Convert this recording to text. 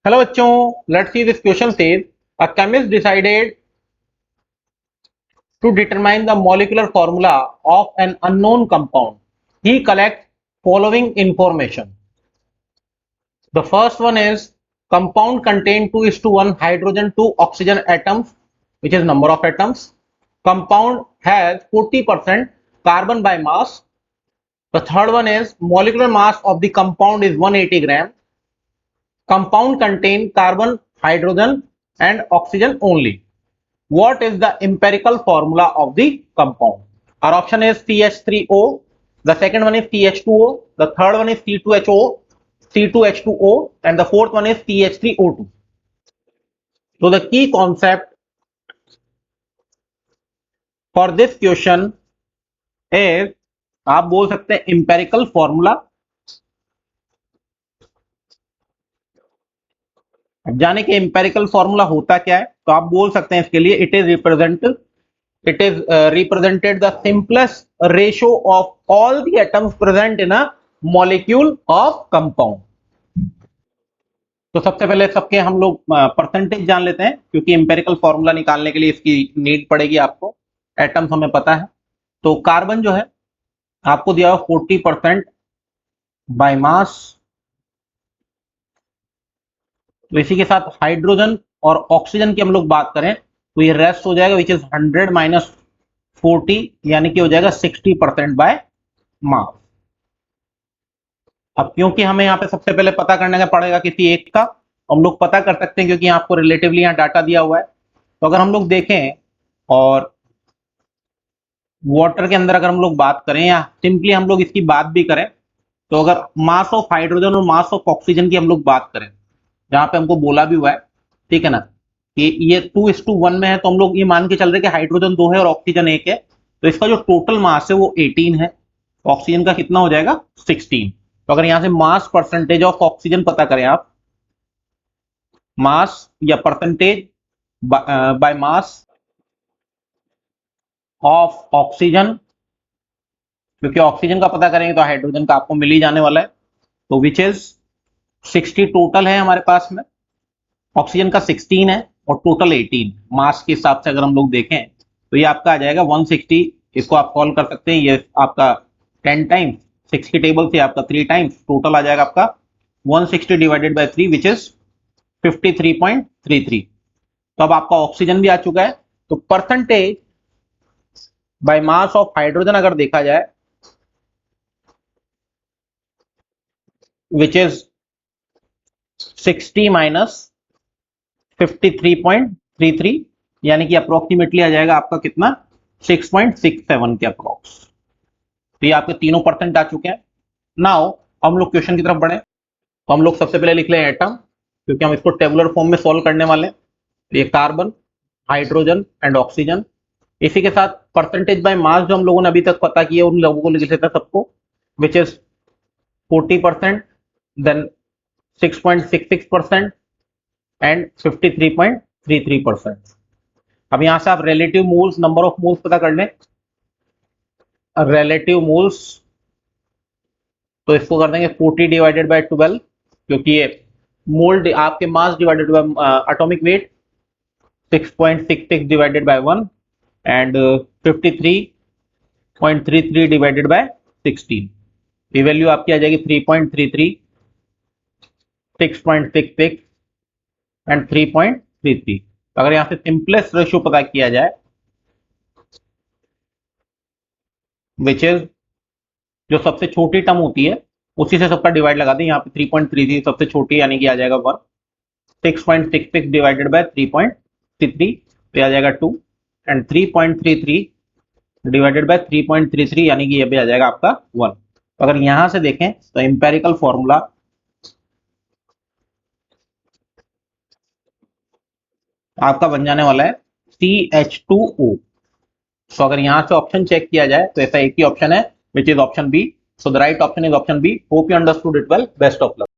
Hello बच्चों, let's see this question says a chemist decided to determine the molecular formula of an unknown compound. He collects following information. The first one is compound contain 2:1 hydrogen 2 oxygen atoms, which is number of atoms. Compound has 40% carbon by mass. The third one is molecular mass of the compound is 180 gram. Compound contain carbon, hydrogen and oxygen only. What is the empirical formula of the compound? Our option is CH3O, the second one is CH2O, the third one is C2HO, C2H2O, and the fourth one is CH3O2. So the key concept for this question is, आप बोल सकते हैं empirical formula. अब जाने के empirical formula होता क्या है, तो आप बोल सकते हैं इसके लिए it is represented the simplest ratio of all the atoms present in a molecule of compound. तो सबसे पहले सबके हम लोग परसेंटेज जान लेते हैं, क्योंकि एम्पेरिकल फॉर्मूला निकालने के लिए इसकी नीड पड़ेगी आपको. एटम्स हमें पता है, तो कार्बन जो है आपको दिया हुआ 40% बाय मास. तो इसी के साथ हाइड्रोजन और ऑक्सीजन की हम लोग बात करें तो ये रेस्ट हो जाएगा, विच इज 100 माइनस 40, यानी कि हो जाएगा 60% बाय मास. अब क्योंकि हमें यहाँ पे सबसे पहले पता करने का पड़ेगा किसी एक का, हम लोग पता कर सकते हैं क्योंकि आपको रिलेटिवली यहाँ डाटा दिया हुआ है. तो अगर हम लोग देखें और वाटर के अंदर अगर हम लोग बात करें या सिंपली हम लोग इसकी बात भी करें, तो अगर मास ऑफ हाइड्रोजन और मास ऑफ ऑक्सीजन की हम लोग बात करें, जहां पे हमको बोला भी हुआ है, ठीक है ना, कि ये 2:1 में है, तो हम लोग ये मान के चल रहे हैं कि हाइड्रोजन 2 है और ऑक्सीजन 1 है. तो इसका जो टोटल मास है वो 18 है. ऑक्सीजन का कितना हो जाएगा? 16. तो अगर यहां से मास परसेंटेज ऑफ ऑक्सीजन पता करें आप, मास या percentage by mass of oxygen, क्योंकि ऑक्सीजन का पता करेंगे तो हाइड्रोजन का आपको मिल ही जाने वाला है. तो विच इज 60 टोटल है हमारे पास में, ऑक्सीजन का 16 है और टोटल 18. मास के हिसाब से अगर हम लोग देखें तो ये आपका आ जाएगा 160. इसको आप सॉल्व कर सकते हैं, ये आपका 10 टाइम्स 6 की टेबल से आपका 3 टाइम्स, टोटल आ जाएगा आपका 160 डिवाइडेड बाय 3 विच इज 53.33. तो अब आपका ऑक्सीजन भी आ चुका है. तो percentage by mass of hydrogen अगर देखा जाए, विच इज 60 माइनस 53.33, यानी कि अप्रोक्सीमेटली आ जाएगा आपका कितना? 6.67 के अप्रोक्स. तो ये आपके तीनों परसेंट आ चुके हैं. नाउ हम लोग क्वेश्चन की तरफ बढ़े, तो हम लोग सबसे पहले लिख लें एटम, क्योंकि हम इसको टेबुलर फॉर्म में सॉल्व करने वाले हैं. ये कार्बन, हाइड्रोजन एंड ऑक्सीजन. इसी के साथ परसेंटेज बाय मास जो हम लोगों ने अभी तक पता किया उन लोगों को लिख लेते हैं सबको, विच इज 40%, देन 6.66% एंड 53.33%. अब यहां से आप relative moles, number of moles पता कर लें. रिलेटिव मोल्स, तो इसको कर देंगे 40 डिवाइडेड बाय 12, क्योंकि ये मोल आपके mass divided by atomic weight, 6.66 divided by 1 and 53.33 divided by 16. ये वैल्यू आपकी आ जाएगी 3.33, 6.66 एंड 3.33. अगर यहां से सिंपलेस्ट रेशियो पता किया जाए, विच इज जो सबसे छोटी टर्म होती है उसी से सबका डिवाइड लगा दें. यहाँ पे 3.33 सबसे छोटी, यानी कि आ जाएगा 1. 6.66 डिवाइडेड बाय 3.33 पे आ जाएगा 2 एंड 3.33 डिवाइडेड बाय 3.33, यानी कि ये भी आ जाएगा आपका 1. तो अगर यहां से देखें तो एम्पेरिकल फॉर्मूला आपका बन जाने वाला है CH2O. तो अगर यहां से ऑप्शन चेक किया जाए तो ऐसा एक ही ऑप्शन है, which is option B. So the right option is option B. Hope you understood it well. Best of luck.